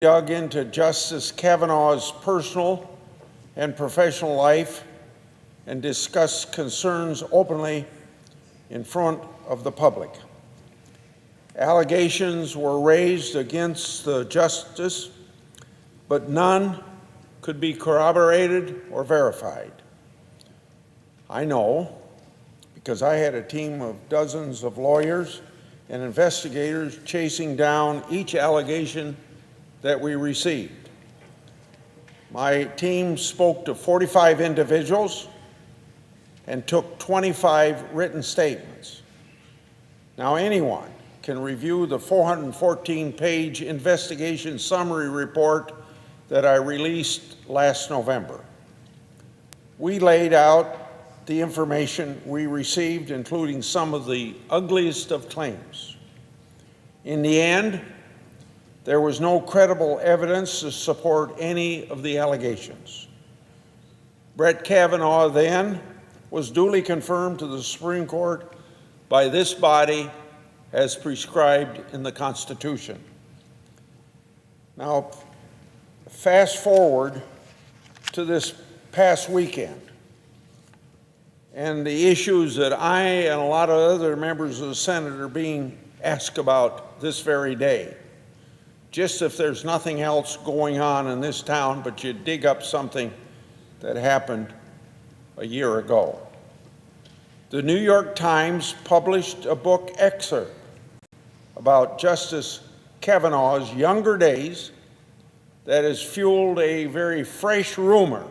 dug into Justice Kavanaugh's personal and professional life and discussed concerns openly in front of the public. Allegations were raised against the justice, but none could be corroborated or verified. I know, because I had a team of dozens of lawyers and investigators chasing down each allegation that we received. My team spoke to 45 individuals and took 25 written statements. Now, anyone can review the 414-page investigation summary report that I released last November. We laid out the information we received, including some of the ugliest of claims. In the end, there was no credible evidence to support any of the allegations. Brett Kavanaugh then was duly confirmed to the Supreme Court by this body as prescribed in the Constitution. Now, fast forward to this past weekend and the issues that I and a lot of other members of the Senate are being asked about this very day. Just if there's nothing else going on in this town, but you dig up something that happened a year ago. The New York Times published a book excerpt about Justice Kavanaugh's younger days that has fueled a very fresh rumor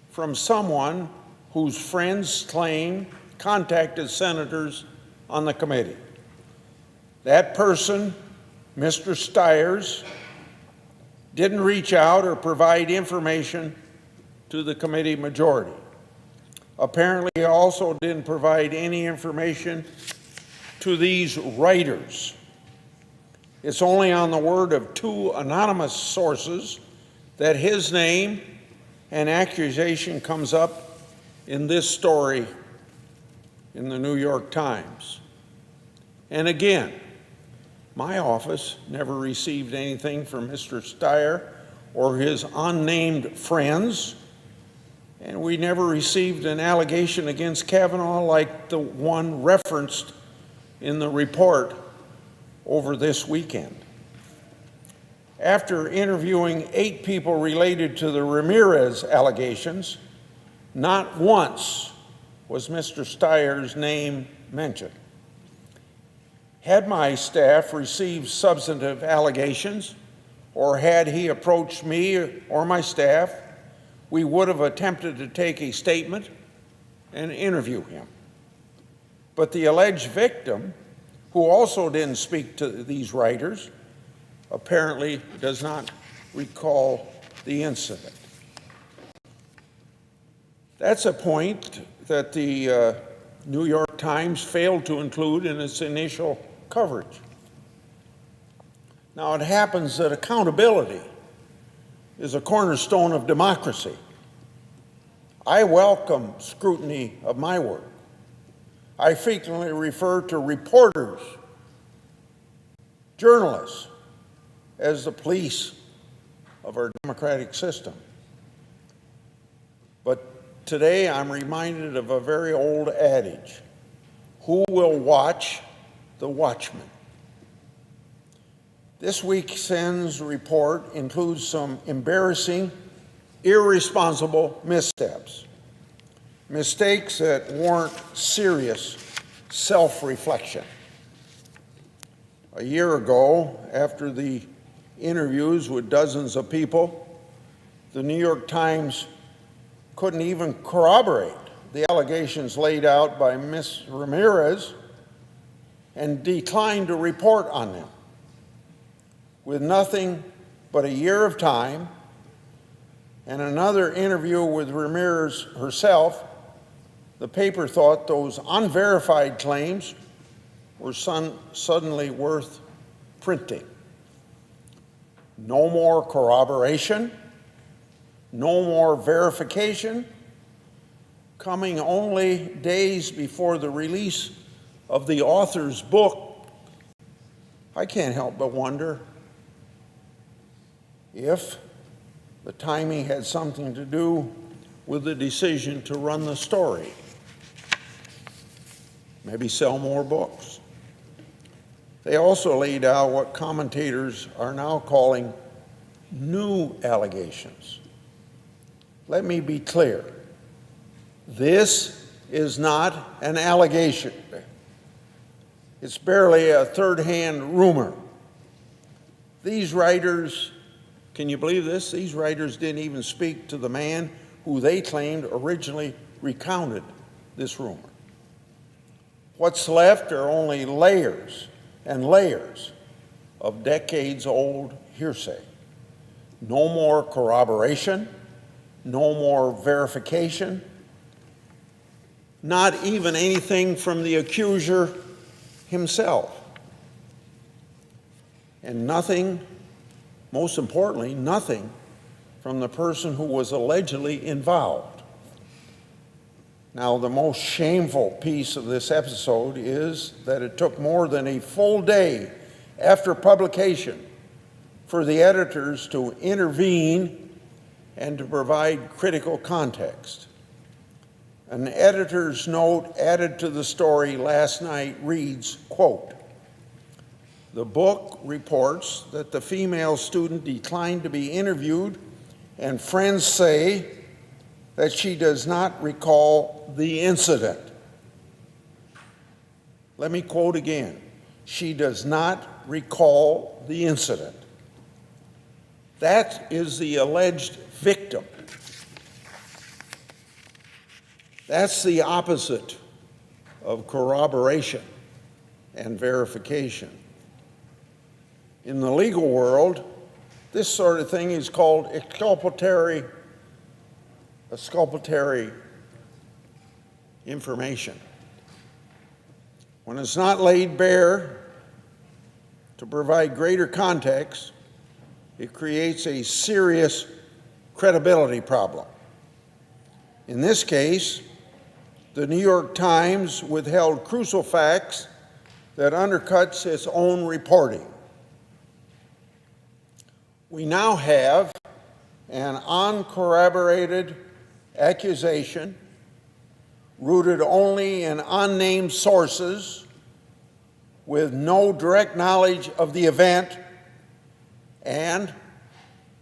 from someone whose friends claim contacted senators on the committee. That person, Mr. Stiers, didn't reach out or provide information to the committee majority. Apparently, he also didn't provide any information to these writers. It's only on the word of two anonymous sources that his name and accusation comes up in this story in the New York Times. And again, my office never received anything from Mr. Stier or his unnamed friends, and we never received an allegation against Kavanaugh like the one referenced in the report over this weekend. After interviewing 8 people related to the Ramirez allegations, not once was Mr. Stier's name mentioned. Had my staff received substantive allegations, or had he approached me or my staff, we would have attempted to take a statement and interview him. But the alleged victim, who also didn't speak to these writers, apparently does not recall the incident. That's a point that the New York Times failed to include in its initial coverage. Now, it happens that accountability is a cornerstone of democracy. I welcome scrutiny of my work. I frequently refer to reporters, journalists, as the police of our democratic system. But today I'm reminded of a very old adage: who will watch the watchman? This weekend's report includes some embarrassing, irresponsible missteps, mistakes that warrant serious self-reflection. A year ago, after the interviews with dozens of people, the New York Times couldn't even corroborate the allegations laid out by Ms. Ramirez and declined to report on them. With nothing but a year of time and another interview with Ramirez herself, the paper thought those unverified claims were suddenly worth printing. No more corroboration, no more verification, coming only days before the release of the author's book. I can't help but wonder, if the timing had something to do with the decision to run the story, maybe sell more books. They also laid out what commentators are now calling new allegations. Let me be clear. This is not an allegation. It's barely a third-hand rumor. These writers, can you believe this? These writers didn't even speak to the man who they claimed originally recounted this rumor. What's left are only layers and layers of decades-old hearsay. No more corroboration, no more verification, not even anything from the accuser himself. And nothing, most importantly, nothing from the person who was allegedly involved. Now, the most shameful piece of this episode is that it took more than a full day after publication for the editors to intervene and to provide critical context. An editor's note added to the story last night reads, quote, "The book reports that the female student declined to be interviewed, and friends say that she does not recall the incident." Let me quote again. She does not recall the incident. That is the alleged victim. That's the opposite of corroboration and verification. In the legal world, this sort of thing is called exculpatory information. When it's not laid bare to provide greater context, it creates a serious credibility problem. In this case, the New York Times withheld crucial facts that undercuts its own reporting. We now have an uncorroborated accusation rooted only in unnamed sources with no direct knowledge of the event, and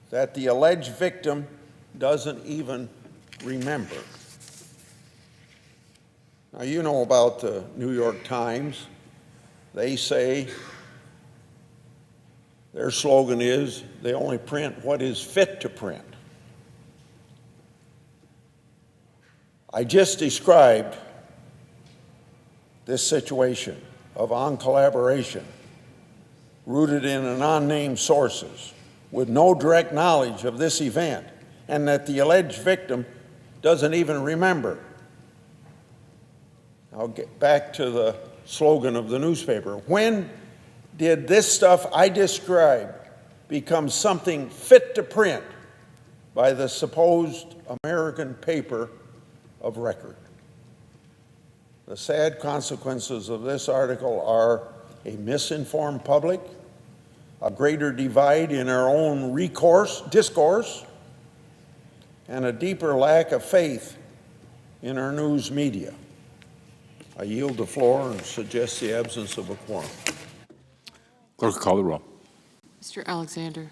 that the alleged victim doesn't even remember. Now, you know about the New York Times. They say their slogan is they only print what is fit to print. I just described this situation of uncollaboration rooted in unnamed sources with no direct knowledge of this event, and that the alleged victim doesn't even remember. I'll get back to the slogan of the newspaper. When did this stuff I described become something fit to print by the supposed American paper of record? The sad consequences of this article are a misinformed public, a greater divide in our own discourse, and a deeper lack of faith in our news media. I yield the floor and suggest the absence of a quorum. Clerk, call the roll. Mr. Alexander.